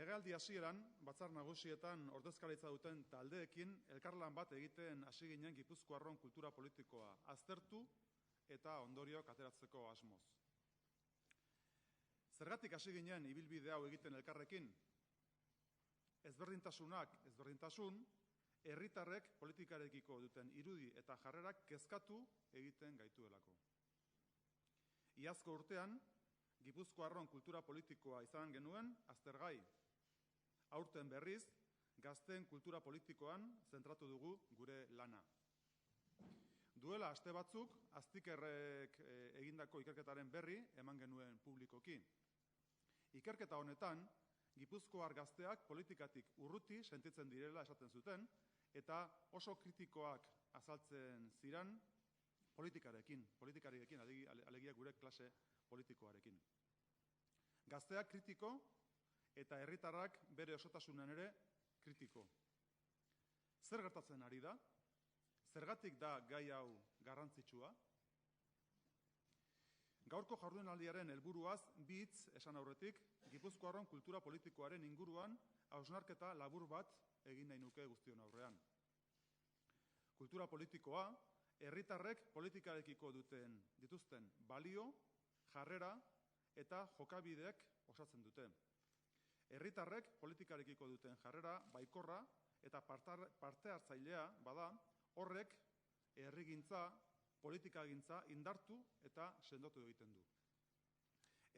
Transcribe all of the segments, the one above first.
Legealdi hasieran, batzar nagusietan ordezkaritza duten taldeekin elkarlan bat egiten hasi ginen Gipuzkoarron kultura politikoa aztertu eta ondorioak ateratzeko asmoz. Zergatik hasi ginen ibilbide hau egiten elkarrekin? Ezberdintasunak ezberdintasun, herritarrek politikarekiko duten irudi eta jarrerak kezkatu egiten gaituelako. Iazko urtean, Gipuzkoarron kultura politikoa izan genuen aztergai. Aurten berriz, gazteen kultura politikoan zentratu dugu gure lana. Duela aste batzuk, Aztikerrek egindako ikerketaren berri eman genuen publikoki. Ikerketa honetan, Gipuzkoar gazteak politikatik urruti sentitzen direla esaten zuten, eta oso kritikoak azaltzen ziren politikariekin, alegia gure klase politikoarekin. Gazteak kritiko eta herritarrak bere osotasunen ere kritiko. Zer gertatzen ari da? Zergatik da gai hau garrantzitsua? Gaurko jardunaldiaren helburuaz bi hitz esan aurretik, Gipuzkoarron kultura politikoaren inguruan hausnarketa labur bat egin nahi nuke guztion aurrean. Kultura politikoa, herritarrek politikarekiko dituzten balio, jarrera eta jokabideek osatzen dute. Herritarrek politikarekiko duten jarrera baikorra eta parte hartzailea bada, horrek herrigintza, politikagintza indartu eta sendotu egiten du.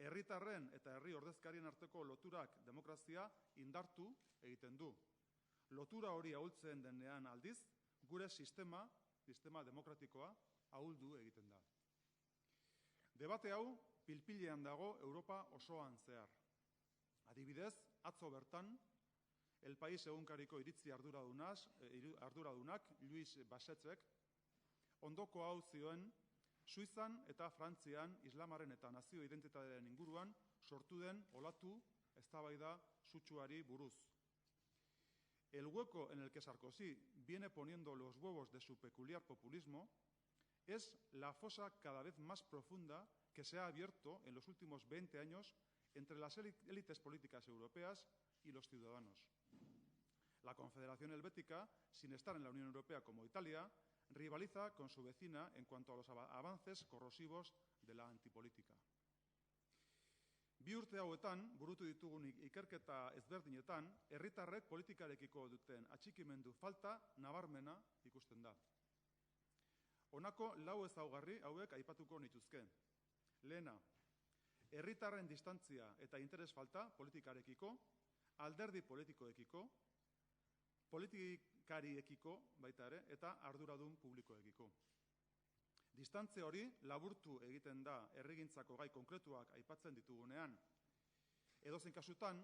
Herritarren eta herri ordezkarien arteko loturak demokrazia indartu egiten du. Lotura hori ahultzen denean aldiz, gure sistema demokratikoa ahuldu egiten da. Debate hau pilpilean dago Europa osoan zehar. Adibidez, atzo bertan, El País egunkariko iritzi arduradunak, Luis Basetzek, ondoko hau zioen, Suizan eta Frantzian islamaren eta nazio identitatearen inguruan sortu den olatu eztabaida sutsuari buruz. El hueco en el que Sarkozy viene poniendo los huevos de su peculiar populismo es la fosa cada vez más profunda que se ha abierto en los últimos 20 años entre las élites políticas europeas y los ciudadanos. La Confederación Helvética, sin estar en la Unión Europea como Italia, rivaliza con su vecina en cuanto a los avances corrosivos de la antipolítica. Bi urte hauetan, burutu ditugun ikerketa ezberdinetan, herritarrek politikarekiko duten atxikimendu falta nabarmena ikusten da. Honako lau ezaugarri hauek aipatuko nituzke. Lehena, herritarren distantzia eta interes falta politikarekiko, alderdi politikoekiko, politikariekiko baita ere, eta arduradun publikoekiko. Distantzia hori laburtu egiten da herrigintzako gai konkretuak aipatzen ditugunean. Edozein kasutan,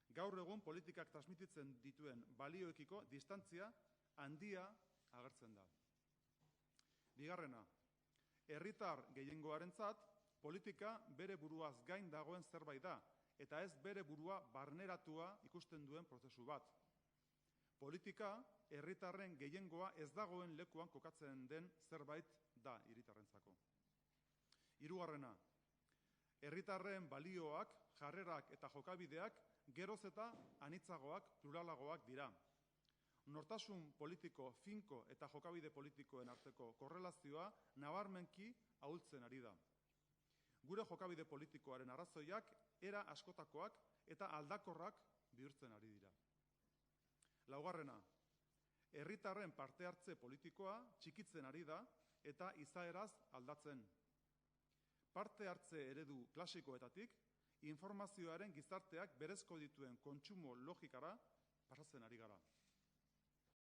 gaur egun politikak transmititzen dituen balioekiko distantzia handia agertzen da. Bigarrena, herritar gehiengoarentzat politika bere buruaz gain dagoen zerbait da, eta ez bere burua barneratua ikusten duen prozesu bat. Politika, herritarren gehiengoa ez dagoen lekuan kokatzen den zerbait da hiritarrentzako. Hirugarrena, herritarren balioak, jarrerak eta jokabideak geroz eta anitzagoak, pluralagoak dira. Nortasun politiko finko eta jokabide politikoen arteko korrelazioa nabarmenki ahultzen ari da. Gure jokabide politikoaren arrazoiak era askotakoak eta aldakorrak bihurtzen ari dira. Laugarrena, herritarren parte hartze politikoa txikitzen ari da eta izaeraz aldatzen. Parte hartze eredu klasikoetatik, informazioaren gizarteak berezko dituen kontsumo logikara pasatzen ari gara.